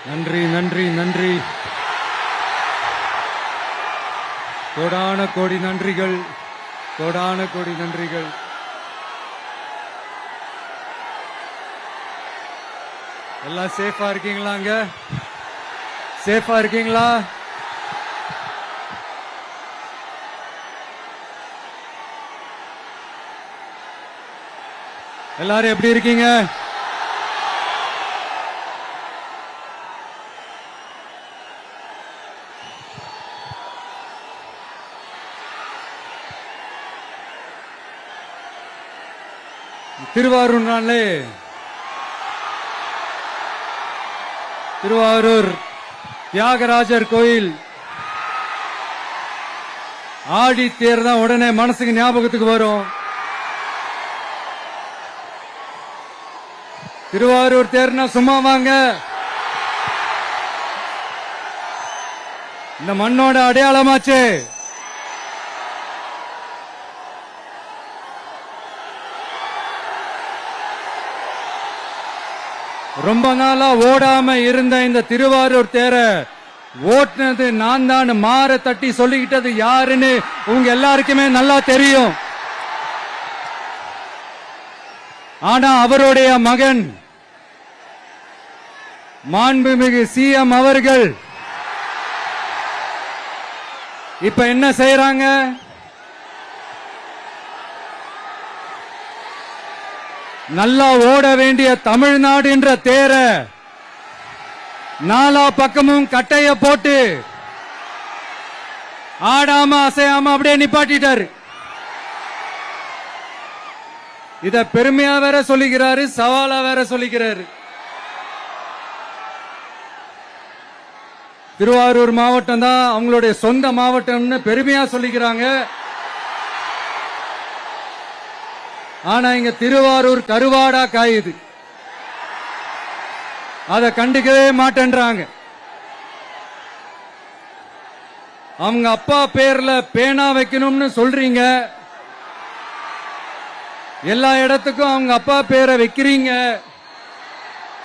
நன்றி நன்றி நன்றி. கோடான கோடி நன்றிகள், கோடான கோடி நன்றிகள். எல்லாம் சேஃபா இருக்கீங்களாங்க? சேஃபா இருக்கீங்களா? எல்லாரும் எப்படி இருக்கீங்க? திருவாரூர் நாளே திருவாரூர் தியாகராஜர் கோயில் ஆடி தேர் தான் உடனே மனசுக்கு ஞாபகத்துக்கு வரும். திருவாரூர் தேர்னா சும்மா வாங்க, இந்த மண்ணோட அடையாளமாச்சு. ரொம்ப நாளா ஓடாம இருந்த இந்த திருவாரூர் தேர ஓட்டுனது நான் தான் மாற தட்டி சொல்லிக்கிட்டது யாருன்னு உங்க எல்லாருக்குமே நல்லா தெரியும். ஆனா அவருடைய மகன் மாண்புமிகு சிஎம் அவர்கள் இப்ப என்ன செய்யறாங்க? நல்லா ஓட வேண்டிய தமிழ்நாடு என்ற தேர நாலா பக்கமும் கட்டைய போட்டு ஆடாம அசையாம அப்படியே நிப்பாட்டிட்டாரு. இத பெருமையா வேற சொல்லிக்கிறாரு, சவாலா வேற சொல்லிக்கிறாரு. திருவாரூர் மாவட்டம் தான் அவங்களுடைய சொந்த மாவட்டம்னு பெருமையா சொல்லிக்கிறாங்க. ஆனா இங்க திருவாரூர் கருவாடா காயுது, அத கண்டுக்கவே மாட்டேன்றாங்க. அவங்க அப்பா பேர்ல பேனா வைக்கணும்னு சொல்றீங்க, எல்லா இடத்துக்கும் அவங்க அப்பா பேரை வைக்கிறீங்க.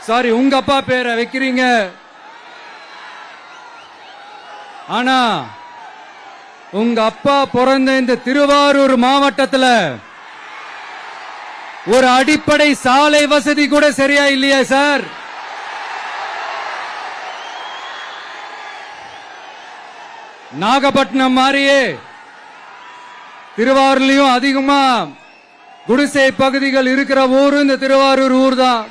சாரி, உங்க அப்பா பேரை வைக்கிறீங்க. ஆனா உங்க அப்பா பிறந்த இந்த திருவாரூர் மாவட்டத்துல ஒரு அடிப்படை சாலை வசதி கூட சரியா இல்லையா சார்? நாகப்பட்டினம் மாதிரியே திருவாரூர்லயும் அதிகமா குடிசை பகுதிகள் இருக்கிற ஊரு இந்த திருவாரூர் ஊர் தான்.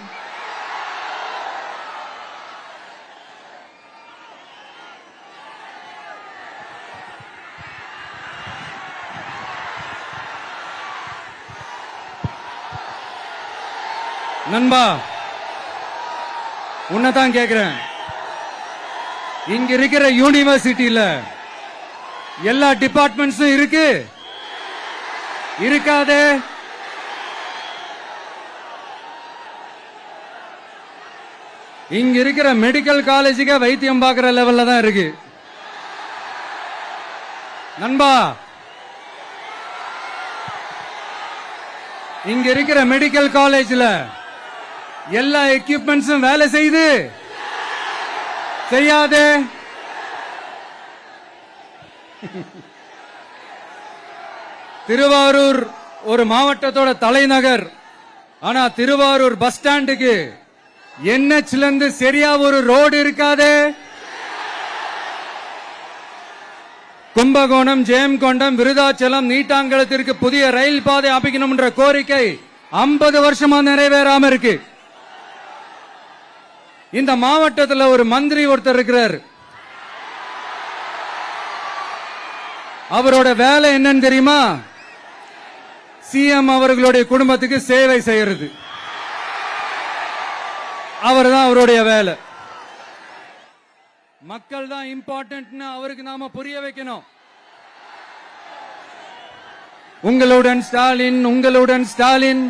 நண்பா, உன்னதான் கேக்குறேன், இங்க இருக்கிற யூனிவர்சிட்டியில எல்லா டிபார்ட்மெண்ட்ஸும் இருக்கு இருக்காதே? இங்க இருக்கிற மெடிக்கல் காலேஜுக்கு வைத்தியம் பார்க்கிற லெவல்ல தான் இருக்கு. நண்பா, இங்க இருக்கிற மெடிக்கல் காலேஜ்ல எல்லா எக்யூப்மெண்ட்ஸும் வேலை செய்து செய்யாதே? திருவாரூர் ஒரு மாவட்டத்தோட தலைநகர். ஆனா திருவாரூர் பஸ் ஸ்டாண்டுக்கு என்ஹெச்ல இருந்து சரியா ஒரு ரோடு இருக்காதே? கும்பகோணம், ஜெயங்கொண்டம், விருதாச்சலம், நீட்டாங்கலத்திற்கு புதிய ரயில் பாதை அமைக்கணும் என்ற கோரிக்கை 50 வருஷமா நிறைவேறாம இருக்கு. இந்த மாவட்டத்தில் ஒரு மந்திரி ஒருத்தர் இருக்கிறார். அவரோட வேலை என்னன்னு தெரியுமா? சிஎம் அவர்களுடைய குடும்பத்துக்கு சேவை செய்யறது. அவர் தான் அவருடைய வேலை. மக்கள் தான் இம்பார்ட்டன்ட்னு அவருக்கு நாம புரிய வைக்கணும். உங்களுடன் ஸ்டாலின், உங்களுடன் ஸ்டாலின்,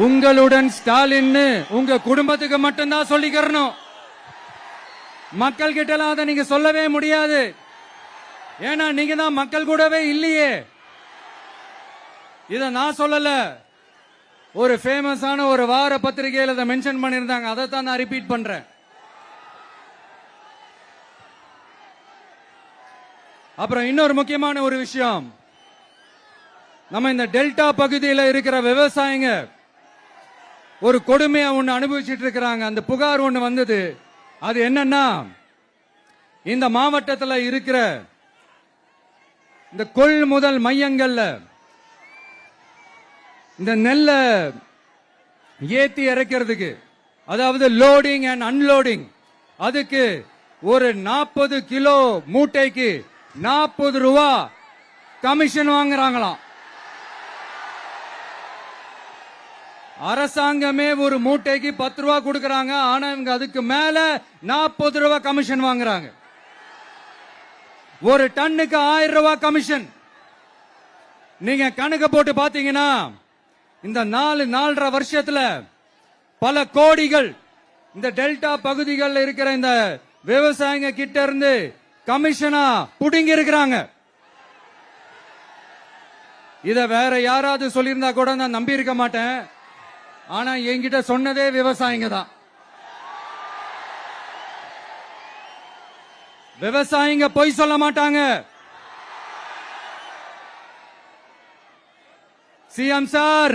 உங்களுடன் ஸ்டாலின் உங்க குடும்பத்துக்கு மட்டும்தான் சொல்லிக்கிறணும். மக்கள் கிட்ட அதை நீங்க சொல்லவே முடியாது. ஏன்னா நீங்க தான் மக்கள் கூடவே இல்லையே. இத நான் சொல்லல, ஒரு ஃபேமஸான ஒரு வார பத்திரிகையில் அதை மென்ஷன் பண்ணியிருந்தாங்க. அதை தான் நான் ரிப்பீட் பண்றேன். அப்புறம் இன்னொரு முக்கியமான ஒரு விஷயம், நம்ம இந்த டெல்டா பகுதியில் இருக்கிற விவசாயிங்க ஒரு கொடுமையா ஒண்ணு அனுபவிச்சுட்டு இருக்கிறாங்க. அந்த புகார் ஒண்ணு வந்தது. அது என்னன்னா, இந்த மாவட்டத்தில் இருக்கிற இந்த கொள்முதல் மையங்கள்ல இந்த நெல்ல ஏத்தி இறக்கிறதுக்கு, அதாவது லோடிங் அண்ட் அன்லோடிங், அதுக்கு ஒரு 40 கிலோ மூட்டைக்கு 40 ரூபா கமிஷன் வாங்குறாங்களாம். அரசாங்கமே ஒரு மூட்டைக்கு 10 ரூபா கொடுக்கறாங்க. ஆனா இவங்க அதுக்கு மேல 40 ரூபா கமிஷன் வாங்குறாங்க. ஒரு டன்னுக்கு 1000 ரூபாய் கமிஷன். நீங்க கணக்கு போட்டு பாத்தீங்கன்னா இந்த 4.5 வருஷத்துல பல கோடிகள் இந்த டெல்டா பகுதிகளில் இருக்கிற இந்த விவசாயிங்க கிட்ட இருந்து கமிஷனா புடுங்கி இருக்கிறாங்க. இத வேற யாராவது சொல்லியிருந்தா கூட நான் நம்பி இருக்க மாட்டேன். ஆனா என்கிட்ட சொன்னதே விவசாயிங்க தான். விவசாயிங்க பொய் சொல்ல மாட்டாங்க. சிஎம் சார்,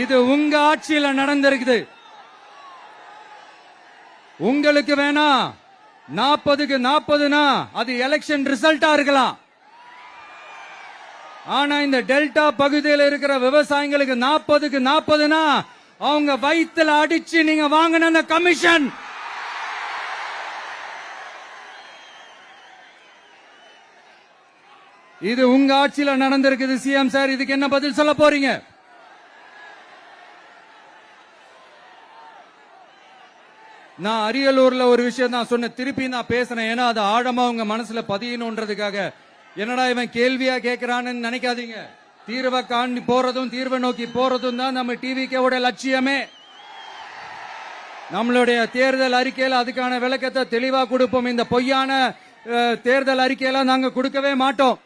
இது உங்க ஆட்சியில நடந்திருக்குது. உங்களுக்கு வேணா 40க்கு 40னா அது எலெக்ஷன் ரிசல்ட்டா இருக்கலாம். ஆனா இந்த டெல்டா பகுதியில் இருக்கிற விவசாயிகளுக்கு 40க்கு 40னா அவங்க வயித்துல அடிச்சு நீங்க வாங்கின அந்த கமிஷன். இது உங்க ஆட்சியில நடந்திருக்குது. சிஎம் சார், இதுக்கு என்ன பதில் சொல்ல போறீங்க? நான் அரியலூர்ல ஒரு விஷயம் தான் சொன்னேன், திருப்பி நான் பேசுறேன். ஏன்னா அது ஆழமா உங்க மனசுல பதியணும்ன்றதுக்காக. என்னடா இவன் கேள்வியா கேட்கிறான்னு நினைக்காதீங்க. தீர்வை காண்டி போறதும் தீர்வை நோக்கி போறதும் தான் நம்ம டிவிக்கோட லட்சியமே. நம்மளுடைய தேர்தல் அறிக்கையில அதுக்கான விளக்கத்தை தெளிவா கொடுப்போம். இந்த பொய்யான தேர்தல் அறிக்கையில நாங்க கொடுக்கவே மாட்டோம்.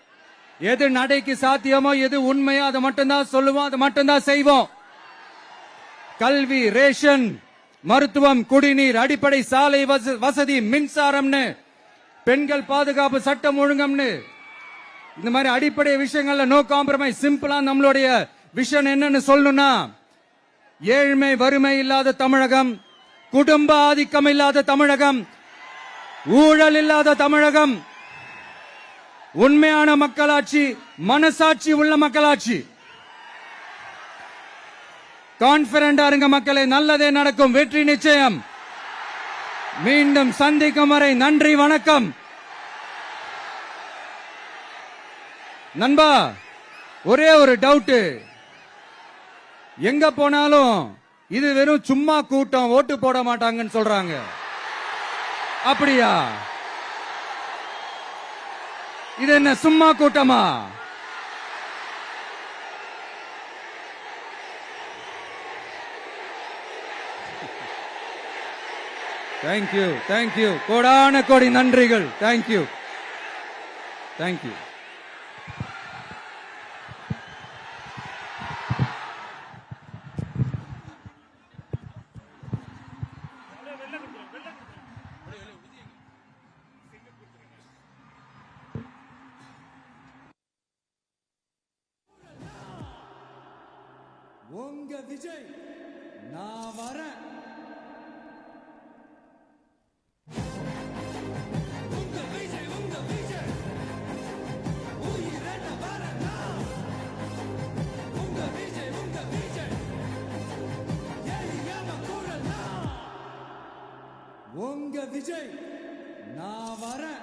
எது நடைக்கு சாத்தியமோ, எது உண்மையோ அதை மட்டும்தான் சொல்லுவோம், அதை மட்டும்தான் செய்வோம். கல்வி, ரேஷன், மருத்துவம், குடிநீர், அடிப்படை சாலை வசதி, மின்சாரம்னு, பெண்கள் பாதுகாப்பு, சட்டம் ஒழுங்கம்னு, இந்த மாதிரி அடிப்படை விஷயங்கள்ல நோ காம்ப்ரமைஸ். சிம்பிளா நம்மளுடைய விஷன் என்னன்னு சொல்லணும்னா, ஏழ்மை வறுமை இல்லாத தமிழகம், குடும்ப ஆதிக்கம் இல்லாத தமிழகம், ஊழல் இல்லாத தமிழகம், உண்மையான மக்களாட்சி, மனசாட்சி உள்ள மக்களாட்சி. கான்பிடண்டா இருங்க மக்களே, நல்லதே நடக்கும், வெற்றி நிச்சயம். மீண்டும் சந்திக்கும் வரை நன்றி, வணக்கம். நண்பா, ஒரே ஒரு டவுட், எங்க போனாலும் இது வெறும் சும்மா கூட்டம், ஓட்டு போட மாட்டாங்கன்னு சொல்றாங்க. அப்படியா? இது என்ன சும்மா கூட்டமா? தேங்க்யூ, தேங்க்யூ, கோடான கோடி நன்றிகள். Thank you, thank you. உங்க விஜய் நான் வரேன். உங்க விஜய், உங்க விஜய் உயிரென வரேன். உங்க விஜய், உங்க விஜய் எளியவ குரல். உங்க விஜய் நான் வரேன்.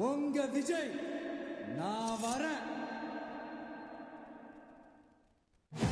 உங்க விஜய் நான் வரேன்.